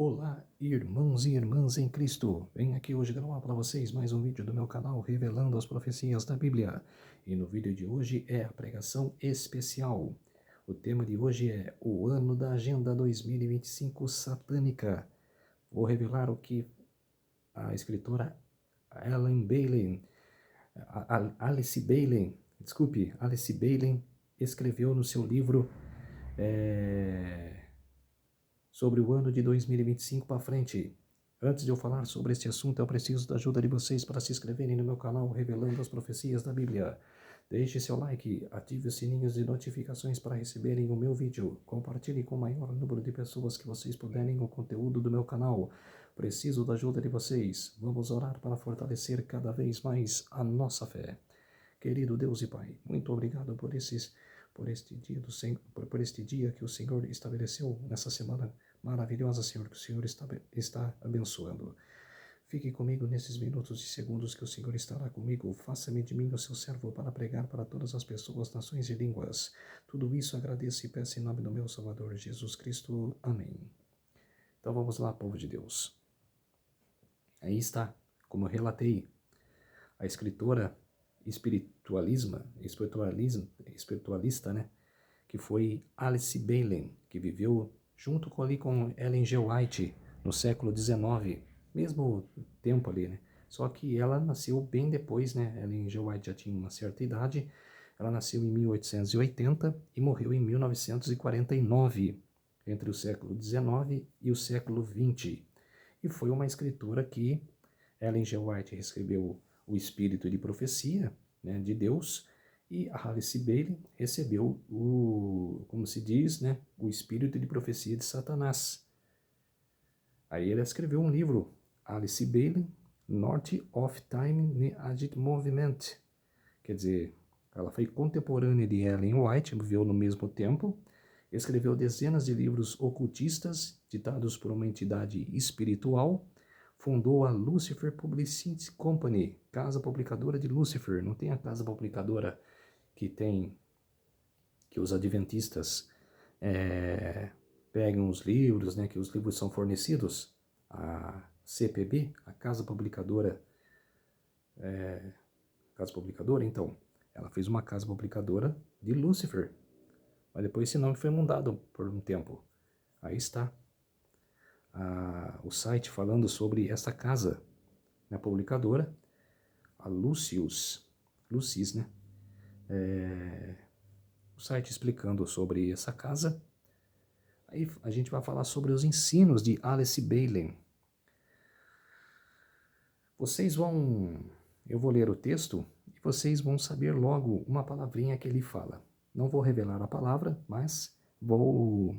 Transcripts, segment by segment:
Olá, irmãos e irmãs em Cristo. Venho aqui hoje gravar para vocês mais um vídeo do meu canal revelando as profecias da Bíblia. E no vídeo de hoje é a pregação especial. O tema de hoje é o ano da Agenda 2025 satânica. Vou revelar o que a escritora Alice Bailey escreveu no seu livro sobre o ano de 2025 para frente. Antes de eu falar sobre este assunto, eu preciso da ajuda de vocês para se inscreverem no meu canal Revelando as Profecias da Bíblia. Deixe seu like, ative os sininhos de notificações para receberem o meu vídeo. Compartilhe com o maior número de pessoas que vocês puderem o conteúdo do meu canal. Preciso da ajuda de vocês. Vamos orar para fortalecer cada vez mais a nossa fé. Querido Deus e Pai, muito obrigado por este dia que o Senhor estabeleceu nessa semana maravilhosa, Senhor, que o Senhor está abençoando. Fique comigo nesses minutos e segundos que o Senhor estará comigo. Faça-me de mim o seu servo para pregar para todas as pessoas, nações e línguas. Tudo isso agradeço e peço em nome do meu Salvador, Jesus Cristo. Amém. Então vamos lá, povo de Deus. Aí está, como eu relatei, a escritora espiritualista, né, que foi Alice Bailey, que viveu junto com Ellen G. White no século XIX, mesmo tempo ali, né? Só que ela nasceu bem depois, né? Ellen G. White já tinha uma certa idade, ela nasceu em 1880 e morreu em 1949, entre o século XIX e o século XX. E foi uma escritora que Ellen G. White recebeu o espírito de profecia, né, de Deus, e a Alice Bailey recebeu como se diz, né, o espírito de profecia de Satanás. Aí ela escreveu um livro, Alice Bailey, North of Time Agit Movement. Quer dizer, ela foi contemporânea de Ellen White, viveu no mesmo tempo, escreveu dezenas de livros ocultistas, ditados por uma entidade espiritual, fundou a Lucifer Publicity Company, casa publicadora de Lucifer. Não tem a casa publicadora que os adventistas pegam os livros, né, que os livros são fornecidos. A CPB, a casa publicadora, então, ela fez uma casa publicadora de Lucifer, mas depois esse nome foi mudado por um tempo. Aí está o site falando sobre essa casa, né, publicadora, a Lucis, né? O site explicando sobre essa casa. Aí a gente vai falar sobre os ensinos de Alice Bailey. Eu vou ler o texto e vocês vão saber logo uma palavrinha que ele fala. Não vou revelar a palavra, mas vou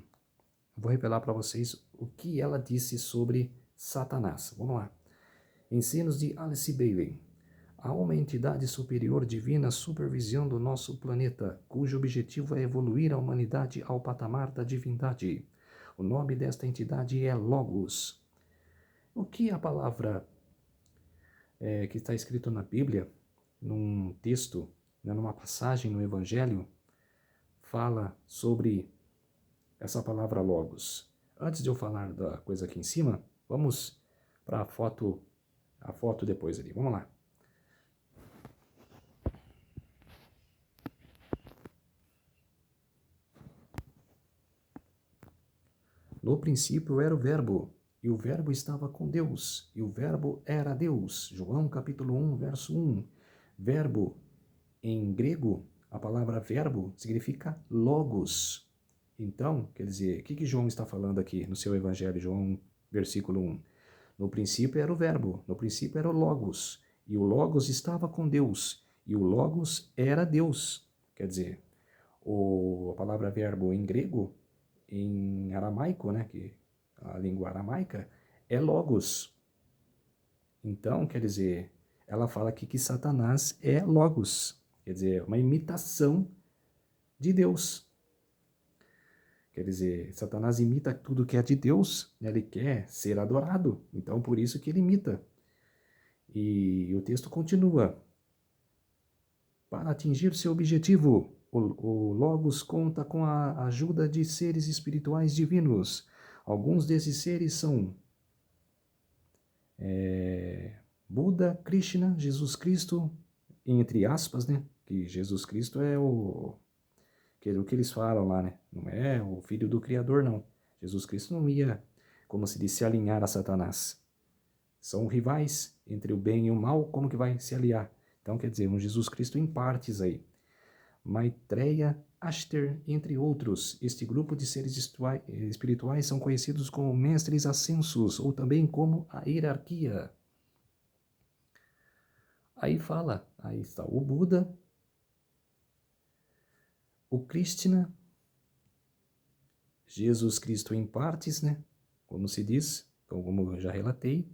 revelar para vocês o que ela disse sobre Satanás. Vamos lá. Ensinos de Alice Bailey. Há uma entidade superior divina supervisionando o nosso planeta, cujo objetivo é evoluir a humanidade ao patamar da divindade. O nome desta entidade é Logos. O que a palavra que está escrito na Bíblia, num texto, né, numa passagem no Evangelho, fala sobre essa palavra Logos? Antes de eu falar da coisa aqui em cima, vamos para a foto depois ali. Vamos lá. No princípio era o Verbo, e o Verbo estava com Deus, e o Verbo era Deus. João capítulo 1, verso 1. Verbo, em grego, a palavra verbo significa logos. Então, quer dizer, o que João está falando aqui no seu Evangelho, João, versículo 1? No princípio era o Verbo, no princípio era o Logos, e o Logos estava com Deus, e o Logos era Deus. Quer dizer, a palavra verbo em grego, em aramaico, né, que a língua aramaica, é logos. Então, quer dizer, ela fala aqui que Satanás é logos, quer dizer, uma imitação de Deus. Quer dizer, Satanás imita tudo que é de Deus, né? Ele quer ser adorado, então por isso que ele imita. E o texto continua. Para atingir seu objetivo, o Logos conta com a ajuda de seres espirituais divinos. Alguns desses seres são Buda, Krishna, Jesus Cristo, entre aspas, né? Que Jesus Cristo é o que eles falam lá, né? Não é o filho do Criador, não. Jesus Cristo não ia, como se diz, se alinhar a Satanás. São rivais entre o bem e o mal, como que vai se aliar? Então, quer dizer, um Jesus Cristo em partes aí. Maitreya, Ashtar, entre outros. Este grupo de seres espirituais são conhecidos como mestres ascensos, ou também como a hierarquia. Aí fala, aí está o Buda, o Krishna, Jesus Cristo em partes, né? Como se diz, então, como eu já relatei.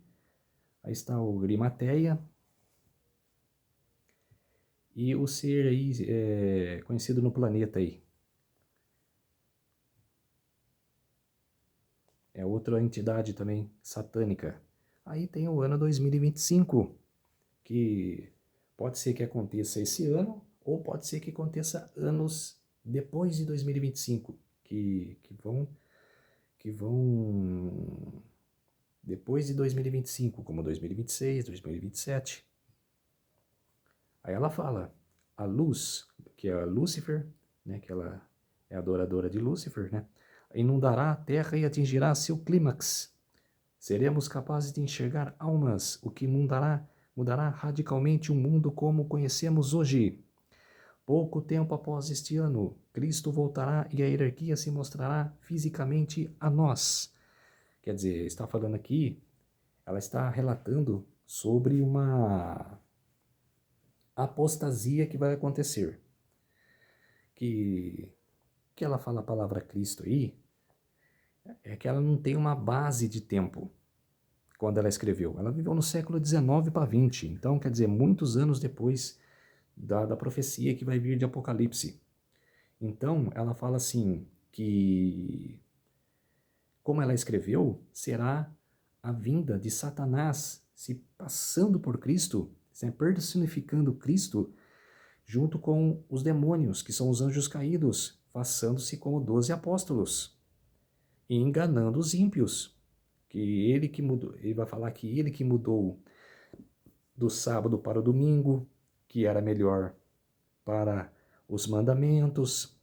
Aí está o Grimateia. E o ser aí conhecido no planeta aí. É outra entidade também satânica. Aí tem o ano 2025, que pode ser que aconteça esse ano, ou pode ser que aconteça anos depois de 2025, que vão depois de 2025, como 2026, 2027. Aí ela fala, a luz, que é a Lúcifer, né, que ela é adoradora de Lúcifer, né, inundará a terra e atingirá seu clímax. Seremos capazes de enxergar almas, o que mudará radicalmente o mundo como conhecemos hoje. Pouco tempo após este ano, Cristo voltará e a hierarquia se mostrará fisicamente a nós. Quer dizer, está falando aqui, ela está relatando sobre uma apostasia que vai acontecer. Que ela fala a palavra Cristo aí, é que ela não tem uma base de tempo quando ela escreveu. Ela viveu no século XIX para XX, então quer dizer, muitos anos depois da profecia que vai vir de Apocalipse. Então, ela fala assim, que como ela escreveu, será a vinda de Satanás se passando por Cristo, se personificando Cristo, junto com os demônios, que são os anjos caídos, passando-se como 12 apóstolos, e enganando os ímpios, que ele que mudou, ele vai falar que ele que mudou do sábado para o domingo, que era melhor para os mandamentos,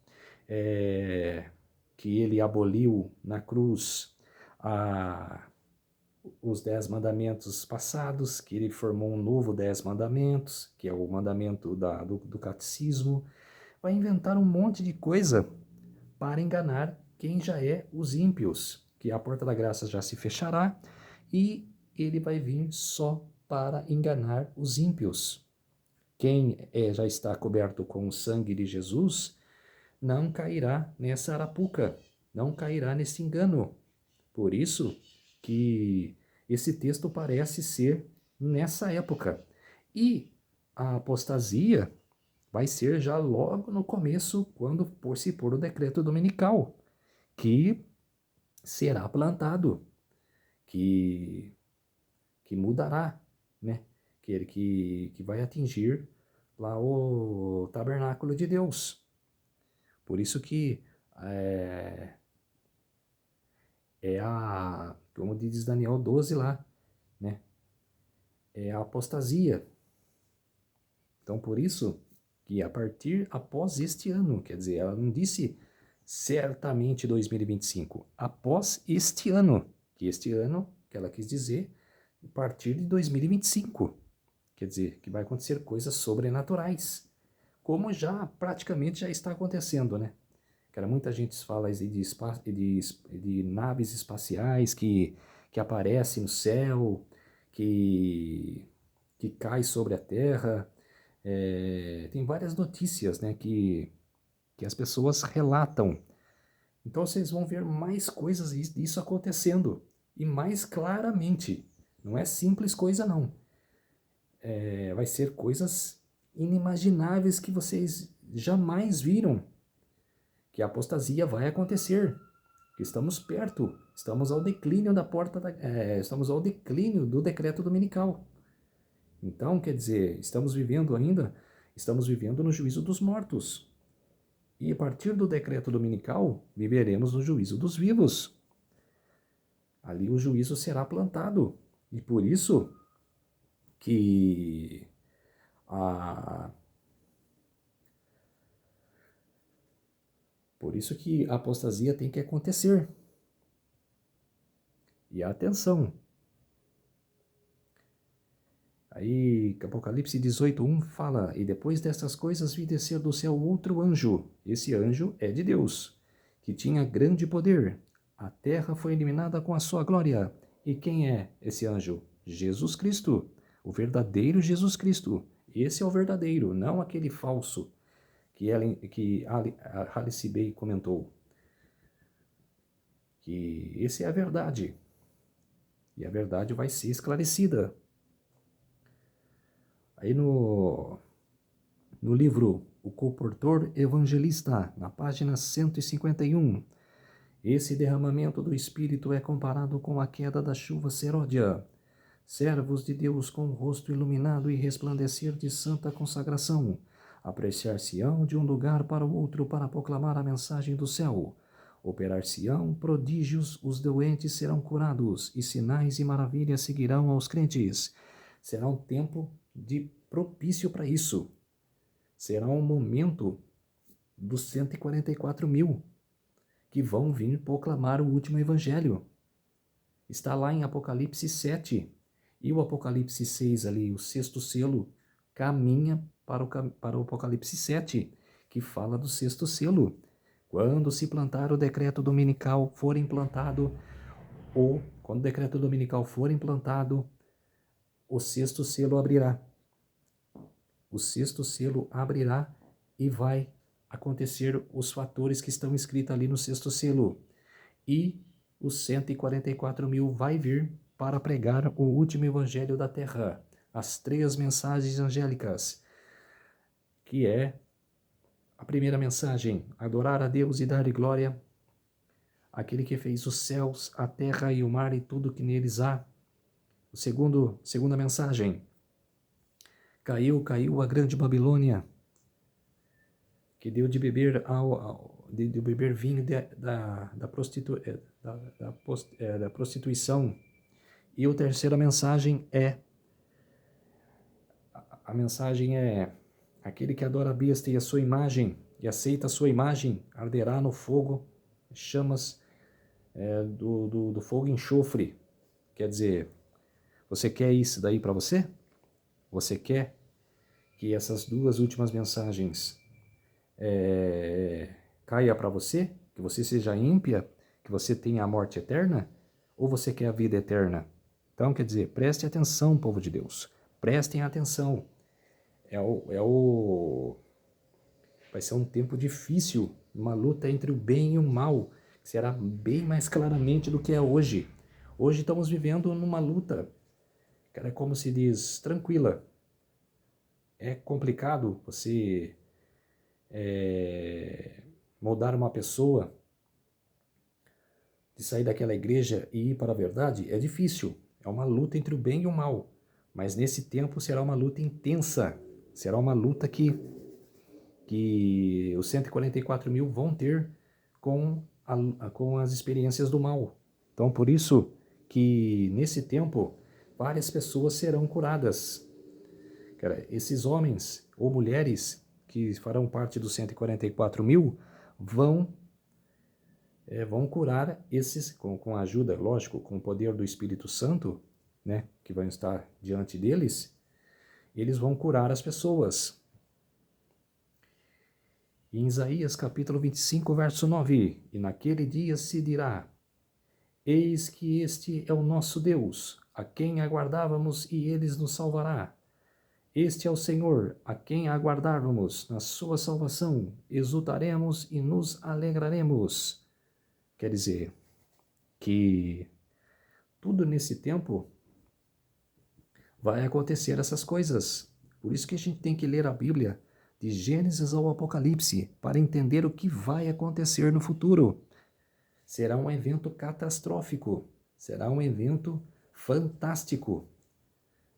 que ele aboliu na cruz os 10 mandamentos passados, que ele formou um novo 10 mandamentos, que é o mandamento do catecismo. Vai inventar um monte de coisa para enganar quem já é os ímpios, que a porta da graça já se fechará e ele vai vir só para enganar os ímpios. Quem já está coberto com o sangue de Jesus não cairá nessa arapuca, não cairá nesse engano. Por isso que esse texto parece ser nessa época. E a apostasia vai ser já logo no começo, quando se pôr o decreto dominical, que será plantado, que mudará, né? Que vai atingir lá o tabernáculo de Deus. Por isso que como diz Daniel 12 lá, né? É a apostasia. Então, por isso que após este ano, quer dizer, ela não disse certamente 2025, após este ano, que ela quis dizer, a partir de 2025, quer dizer, que vai acontecer coisas sobrenaturais, como praticamente já está acontecendo, né? Cara, muita gente fala de naves espaciais que aparecem no céu, que cai sobre a Terra. Tem várias notícias, né, que as pessoas relatam. Então vocês vão ver mais coisas disso acontecendo, e mais claramente. Não é simples coisa, não. Vai ser coisas inimagináveis que vocês jamais viram. Que a apostasia vai acontecer, que estamos perto, estamos ao declínio estamos ao declínio do decreto dominical. Então, quer dizer, estamos vivendo no juízo dos mortos. E a partir do decreto dominical, viveremos no juízo dos vivos. Ali o juízo será plantado. E por isso que a apostasia tem que acontecer. E atenção. Aí, Apocalipse 18:1 fala: E depois destas coisas vi descer do céu outro anjo. Esse anjo é de Deus, que tinha grande poder. A terra foi eliminada com a sua glória. E quem é esse anjo? Jesus Cristo, o verdadeiro Jesus Cristo. Esse é o verdadeiro, não aquele falso que Alice Bay comentou. Que esse é a verdade. E a verdade vai ser esclarecida. Aí no livro O Comportor Evangelista, na página 151, esse derramamento do Espírito é comparado com a queda da chuva seródia. Servos de Deus com o rosto iluminado e resplandecer de santa consagração, apreciar-se-ão de um lugar para o outro para proclamar a mensagem do céu. Operar-se-ão prodígios, os doentes serão curados, e sinais e maravilhas seguirão aos crentes. Será um tempo de propício para isso. Será um momento dos 144 mil que vão vir proclamar o último evangelho. Está lá em Apocalipse 7. E o Apocalipse 6 ali, o sexto selo, caminha para o Apocalipse 7, que fala do sexto selo. Quando se plantar o decreto dominical for implantado, ou quando o decreto dominical for implantado, o sexto selo abrirá. O sexto selo abrirá e vai acontecer os fatores que estão escritos ali no sexto selo. E os 144 mil vai vir para pregar o último evangelho da terra, as 3 mensagens angélicas, que é a primeira mensagem: adorar a Deus e dar glória àquele que fez os céus, a terra e o mar e tudo que neles há. Segunda mensagem: caiu a grande Babilônia, que deu de beber vinho da prostituição. E a terceira mensagem a mensagem é: aquele que adora a besta e a sua imagem, e aceita a sua imagem, arderá no fogo, chamas do fogo e enxofre. Quer dizer, você quer isso daí para você? Você quer que essas 2 últimas mensagens caia para você? Que você seja ímpia? Que você tenha a morte eterna? Ou você quer a vida eterna? Então, quer dizer, preste atenção, povo de Deus. Prestem atenção. Vai ser um tempo difícil, uma luta entre o bem e o mal, que será bem mais claramente do que é hoje. Hoje estamos vivendo numa luta, cara, como se diz, tranquila. É complicado você moldar uma pessoa de sair daquela igreja e ir para a verdade. É difícil, é uma luta entre o bem e o mal. Mas nesse tempo será uma luta intensa, será uma luta que os 144 mil vão ter com as experiências do mal. Então, por isso que nesse tempo várias pessoas serão curadas. Cara, esses homens ou mulheres que farão parte dos 144 mil vão curar esses, com a ajuda, lógico, com o poder do Espírito Santo, né, que vai estar diante deles, eles vão curar as pessoas. Em Isaías capítulo 25, verso 9, e naquele dia se dirá: eis que este é o nosso Deus, a quem aguardávamos e ele nos salvará. Este é o Senhor, a quem aguardávamos, na sua salvação, exultaremos e nos alegraremos. Quer dizer, que tudo nesse tempo vai acontecer essas coisas. Por isso que a gente tem que ler a Bíblia de Gênesis ao Apocalipse para entender o que vai acontecer no futuro. Será um evento catastrófico, será um evento fantástico,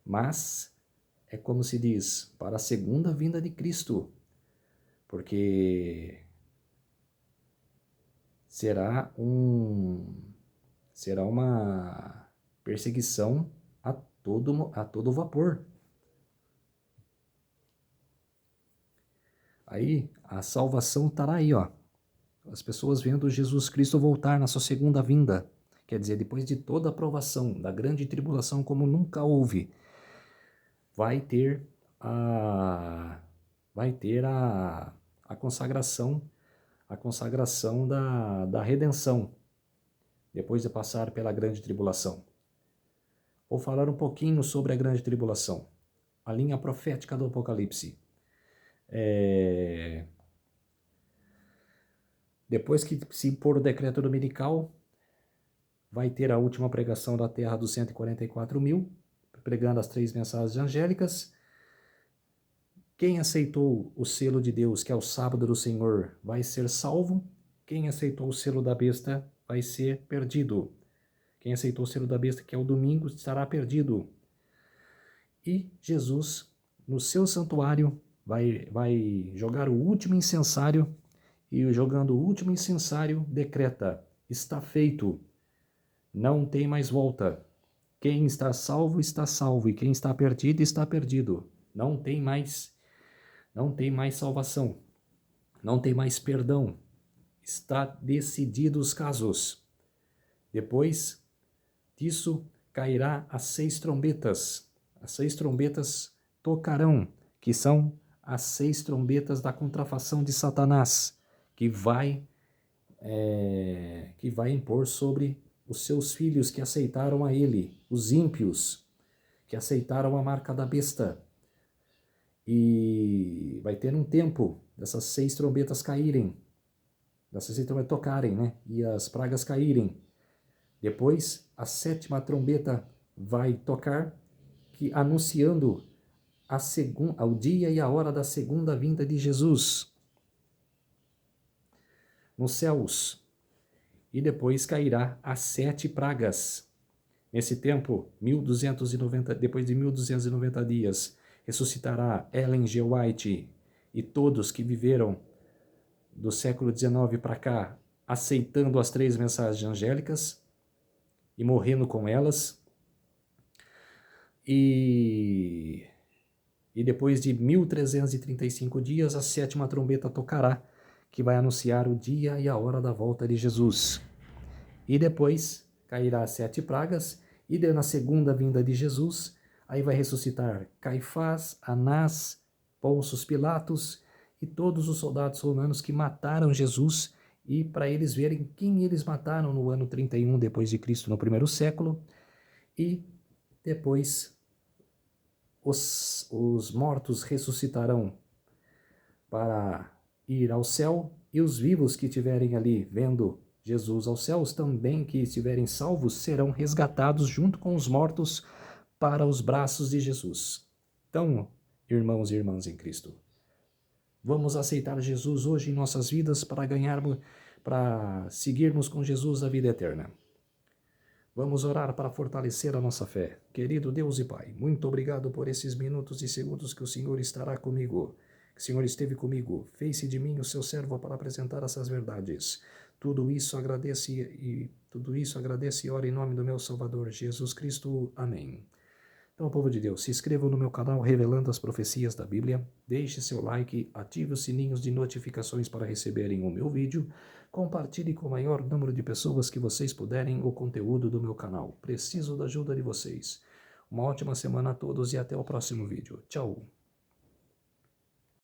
mas é como se diz, para a segunda vinda de Cristo, porque será Será uma perseguição a todo vapor. Aí a salvação estará aí, ó. As pessoas vendo Jesus Cristo voltar na sua segunda vinda. Quer dizer, depois de toda a provação, da grande tribulação como nunca houve, vai ter a consagração, da redenção, depois de passar pela grande tribulação. Vou falar um pouquinho sobre a grande tribulação, a linha profética do Apocalipse. Depois que se impor o decreto dominical, vai ter a última pregação da terra dos 144.000, pregando as 3 mensagens angélicas. Quem aceitou o selo de Deus, que é o sábado do Senhor, vai ser salvo. Quem aceitou o selo da besta vai ser perdido. Quem aceitou o selo da besta, que é o domingo, estará perdido. E Jesus, no seu santuário, vai jogar o último incensário, e jogando o último incensário, decreta: está feito, não tem mais volta. Quem está salvo, e quem está perdido, está perdido. Não tem mais salvação, não tem mais perdão. Está decidido os casos. Depois disso, cairá as 6 trombetas. As 6 trombetas tocarão, que são as 6 trombetas da contrafação de Satanás, que vai impor sobre os seus filhos que aceitaram a ele, os ímpios, que aceitaram a marca da besta. E vai ter um tempo dessas 6 trombetas caírem, dessas 6 trombetas tocarem, né? E as pragas caírem. Depois, a 7ª trombeta vai tocar, anunciando ao dia e a hora da segunda vinda de Jesus nos céus. E depois cairá as 7 pragas. Nesse tempo, depois de 1290 dias, ressuscitará Ellen G. White e todos que viveram do século XIX para cá, aceitando as 3 mensagens angélicas e morrendo com elas. E depois de 1335 dias, a 7ª trombeta tocará, que vai anunciar o dia e a hora da volta de Jesus. E depois cairá as 7 pragas, e na segunda vinda de Jesus, aí vai ressuscitar Caifás, Anás, Pôncio Pilatos e todos os soldados romanos que mataram Jesus, e para eles verem quem eles mataram no ano 31 depois de Cristo, no primeiro século. E depois os mortos ressuscitarão para ir ao céu, e os vivos que estiverem ali vendo Jesus aos céus, também que estiverem salvos, serão resgatados junto com os mortos para os braços de Jesus. Então, irmãos e irmãs em Cristo, vamos aceitar Jesus hoje em nossas vidas para seguirmos com Jesus a vida eterna. Vamos orar para fortalecer a nossa fé. Querido Deus e Pai, muito obrigado por esses minutos e segundos que o Senhor estará comigo, que o Senhor esteve comigo, fez-se de mim o seu servo para apresentar essas verdades. Tudo isso agradeço e oro em nome do meu Salvador, Jesus Cristo. Amém. Então, povo de Deus, se inscrevam no meu canal Revelando as Profecias da Bíblia, deixe seu like, ative os sininhos de notificações para receberem o meu vídeo, compartilhe com o maior número de pessoas que vocês puderem o conteúdo do meu canal. Preciso da ajuda de vocês. Uma ótima semana a todos e até o próximo vídeo. Tchau!